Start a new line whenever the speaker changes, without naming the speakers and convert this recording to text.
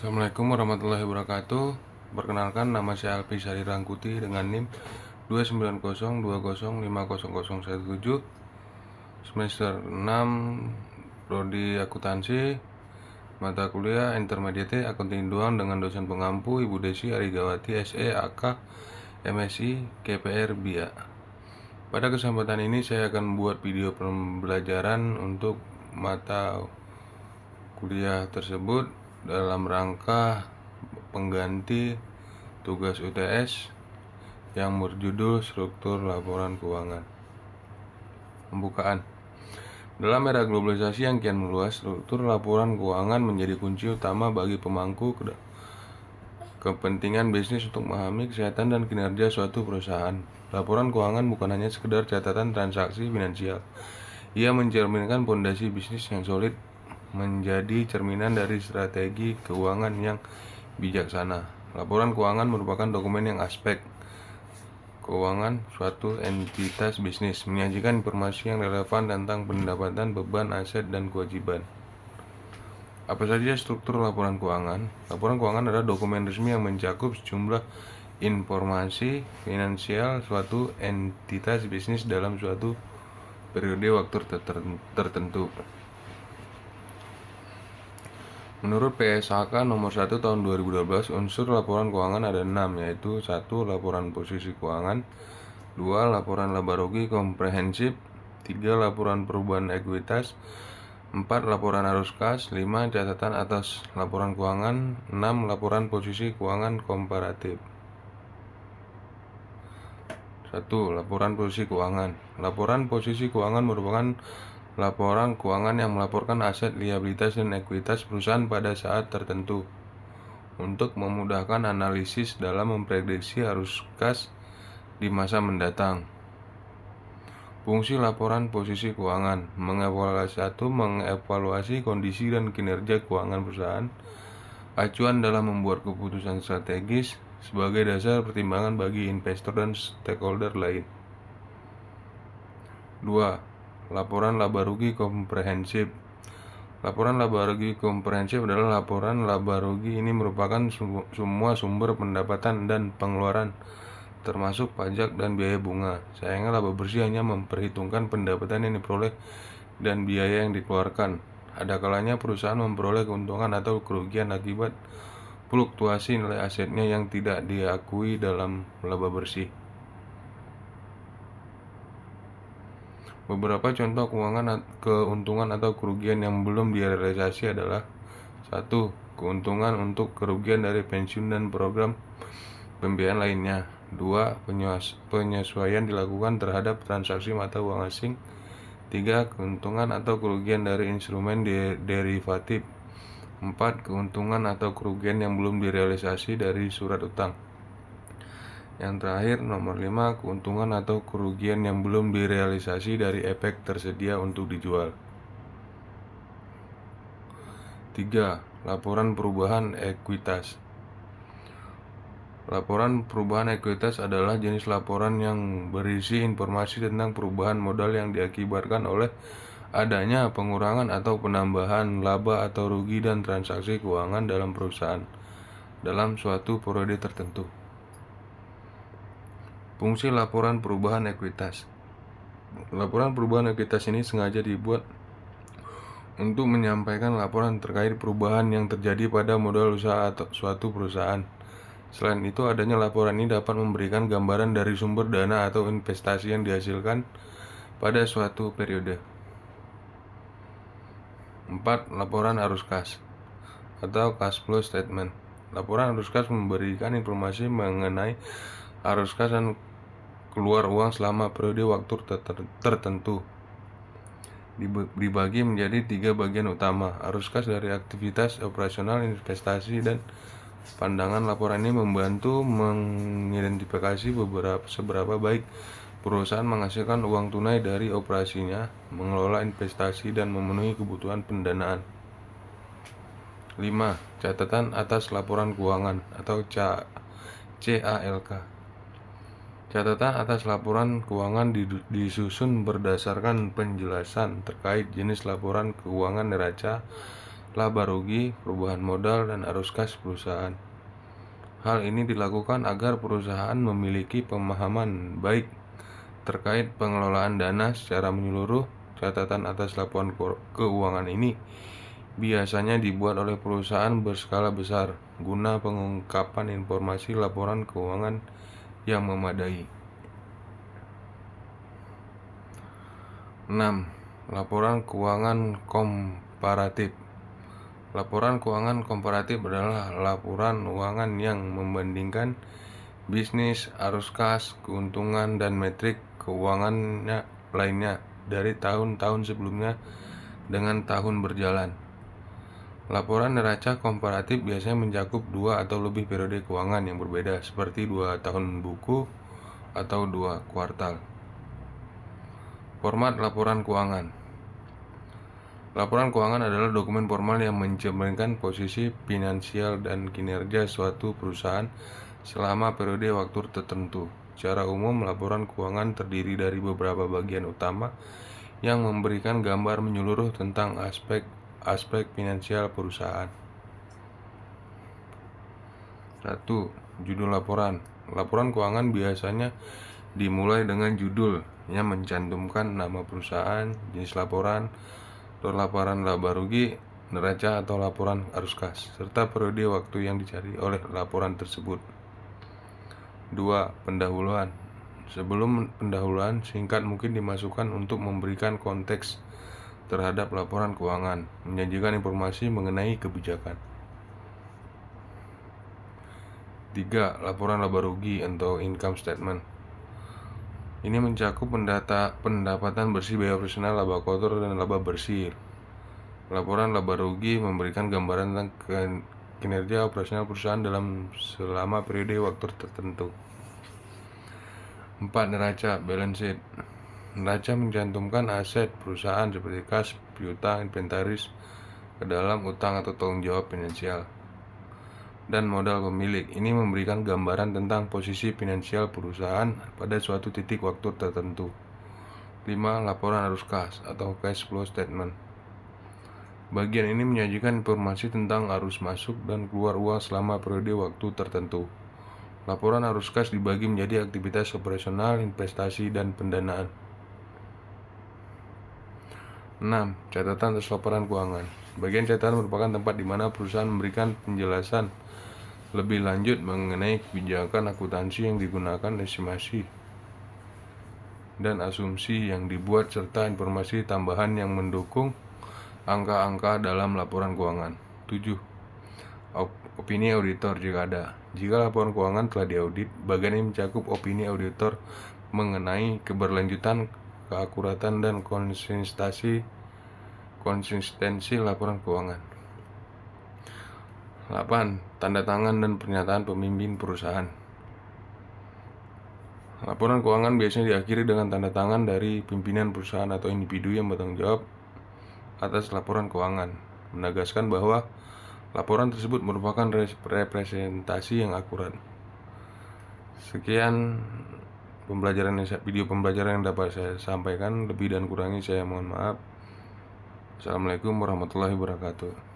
Assalamualaikum warahmatullahi wabarakatuh. Perkenalkan, nama saya Alpi Sari Rangkuti dengan NIM 29020500017, semester 6, prodi akuntansi, mata kuliah Intermediate Akunting Doang dengan dosen pengampu Ibu Desi Arigawati SE AK MSI KPR BIA. Pada kesempatan ini saya akan membuat video pembelajaran untuk mata kuliah tersebut dalam rangka pengganti tugas UTS yang berjudul struktur laporan keuangan. Pembukaan. Dalam era globalisasi yang kian meluas, struktur laporan keuangan menjadi kunci utama bagi pemangku kepentingan bisnis untuk memahami kesehatan dan kinerja suatu perusahaan. Laporan keuangan bukan hanya sekedar catatan transaksi finansial. Ia mencerminkan fondasi bisnis yang solid, menjadi cerminan dari strategi keuangan yang bijaksana. Laporan keuangan merupakan dokumen yang aspek keuangan suatu entitas bisnis, menyajikan informasi yang relevan tentang pendapatan, beban, aset, dan kewajiban. Apa saja struktur laporan keuangan? Laporan keuangan adalah dokumen resmi yang mencakup sejumlah informasi finansial suatu entitas bisnis dalam suatu periode waktu tertentu. Menurut PSAK nomor 1 tahun 2012, unsur laporan keuangan ada 6, yaitu 1. Laporan posisi keuangan, 2. Laporan laba rugi komprehensif, 3. Laporan perubahan ekuitas, 4. Laporan arus kas, 5. Catatan atas laporan keuangan, 6. Laporan posisi keuangan komparatif. 1. Laporan posisi keuangan. Laporan posisi keuangan merupakan laporan keuangan yang melaporkan aset, liabilitas, dan ekuitas perusahaan pada saat tertentu untuk memudahkan analisis dalam memprediksi arus kas di masa mendatang. Fungsi laporan posisi keuangan mengevaluasi kondisi dan kinerja keuangan perusahaan, acuan dalam membuat keputusan strategis sebagai dasar pertimbangan bagi investor dan stakeholder lain. 2. Laporan laba rugi komprehensif. Laporan laba rugi komprehensif adalah laporan laba rugi. Ini merupakan semua sumber pendapatan dan pengeluaran, termasuk pajak dan biaya bunga. Sayangnya laba bersih hanya memperhitungkan pendapatan yang diperoleh dan biaya yang dikeluarkan. Ada kalanya perusahaan memperoleh keuntungan atau kerugian akibat fluktuasi nilai asetnya yang tidak diakui dalam laba bersih. Beberapa contoh keuntungan atau kerugian yang belum direalisasi adalah: 1. Keuntungan untuk kerugian dari pensiun dan program pembiayaan lainnya. 2. Penyesuaian dilakukan terhadap transaksi mata uang asing. 3. Keuntungan atau kerugian dari instrumen derivatif. 4. Keuntungan atau kerugian yang belum direalisasi dari surat utang. Yang terakhir, nomor 5, keuntungan atau kerugian yang belum direalisasi dari efek tersedia untuk dijual. 3. Laporan perubahan ekuitas. Laporan perubahan ekuitas adalah jenis laporan yang berisi informasi tentang perubahan modal yang diakibatkan oleh adanya pengurangan atau penambahan laba atau rugi dan transaksi keuangan dalam perusahaan dalam suatu periode tertentu. Fungsi laporan perubahan ekuitas. Laporan perubahan ekuitas ini sengaja dibuat untuk menyampaikan laporan terkait perubahan yang terjadi pada modal usaha atau suatu perusahaan. Selain itu, adanya laporan ini dapat memberikan gambaran dari sumber dana atau investasi yang dihasilkan pada suatu periode. 4. Laporan arus kas atau cash flow statement. Laporan arus kas memberikan informasi mengenai arus kas dan keluar uang selama periode waktu tertentu. Dibagi menjadi 3 bagian utama: arus kas dari aktivitas operasional, investasi, dan pandangan. Laporan ini membantu mengidentifikasi seberapa baik perusahaan menghasilkan uang tunai dari operasinya, mengelola investasi, dan memenuhi kebutuhan pendanaan. 5. Catatan atas laporan keuangan atau CALK. Catatan atas laporan keuangan disusun berdasarkan penjelasan terkait jenis laporan keuangan neraca, laba rugi, perubahan modal, dan arus kas perusahaan. Hal ini dilakukan agar perusahaan memiliki pemahaman baik terkait pengelolaan dana secara menyeluruh. Catatan atas laporan keuangan ini biasanya dibuat oleh perusahaan berskala besar guna pengungkapan informasi laporan keuangan yang memadai. 6. Laporan keuangan komparatif. Laporan keuangan komparatif adalah laporan keuangan yang membandingkan bisnis, arus kas, keuntungan, dan metrik keuangannya lainnya dari tahun-tahun sebelumnya dengan tahun berjalan. Laporan neraca komparatif biasanya mencakup 2 atau lebih periode keuangan yang berbeda, seperti 2 tahun buku atau 2 kuartal. Format laporan keuangan. Laporan keuangan adalah dokumen formal yang mencerminkan posisi finansial dan kinerja suatu perusahaan selama periode waktu tertentu. Secara umum, laporan keuangan terdiri dari beberapa bagian utama yang memberikan gambar menyeluruh tentang aspek finansial perusahaan. 1. Judul laporan. Laporan keuangan biasanya dimulai dengan judul yang mencantumkan nama perusahaan, jenis laporan, atau laporan laba rugi, neraca atau laporan arus kas, serta periode waktu yang dicari oleh laporan tersebut. 2. Pendahuluan. Sebelum pendahuluan, singkat mungkin dimasukkan untuk memberikan konteks terhadap laporan keuangan, menyajikan informasi mengenai kebijakan. 3. Laporan laba rugi atau income statement. Ini mencakup pendapatan bersih, biaya operasional, laba kotor, dan laba bersih. Laporan laba rugi memberikan gambaran tentang kinerja operasional perusahaan selama periode waktu tertentu. 4. Neraca, balance sheet. Neraca mencantumkan aset perusahaan seperti kas, piutang, inventaris ke dalam utang atau tanggung jawab finansial dan modal pemilik. Ini memberikan gambaran tentang posisi finansial perusahaan pada suatu titik waktu tertentu. 5. Laporan arus kas atau cash flow statement. Bagian ini menyajikan informasi tentang arus masuk dan keluar uang selama periode waktu tertentu. Laporan arus kas dibagi menjadi aktivitas operasional, investasi, dan pendanaan. 6. Catatan atas laporan keuangan. Bagian catatan merupakan tempat di mana perusahaan memberikan penjelasan lebih lanjut mengenai kebijakan akuntansi yang digunakan, estimasi dan asumsi yang dibuat, serta informasi tambahan yang mendukung angka-angka dalam laporan keuangan. 7. Opini auditor jika ada. Jika laporan keuangan telah diaudit, bagian ini mencakup opini auditor mengenai keberlanjutan, keakuratan, dan konsistensi laporan keuangan. 8. Tanda tangan dan pernyataan pemimpin perusahaan. Laporan keuangan biasanya diakhiri dengan tanda tangan dari pimpinan perusahaan atau individu yang bertanggung jawab atas laporan keuangan, menegaskan bahwa laporan tersebut merupakan representasi yang akurat. Sekian video pembelajaran yang dapat saya sampaikan. Lebih dan kurangnya saya mohon maaf. Assalamualaikum warahmatullahi wabarakatuh.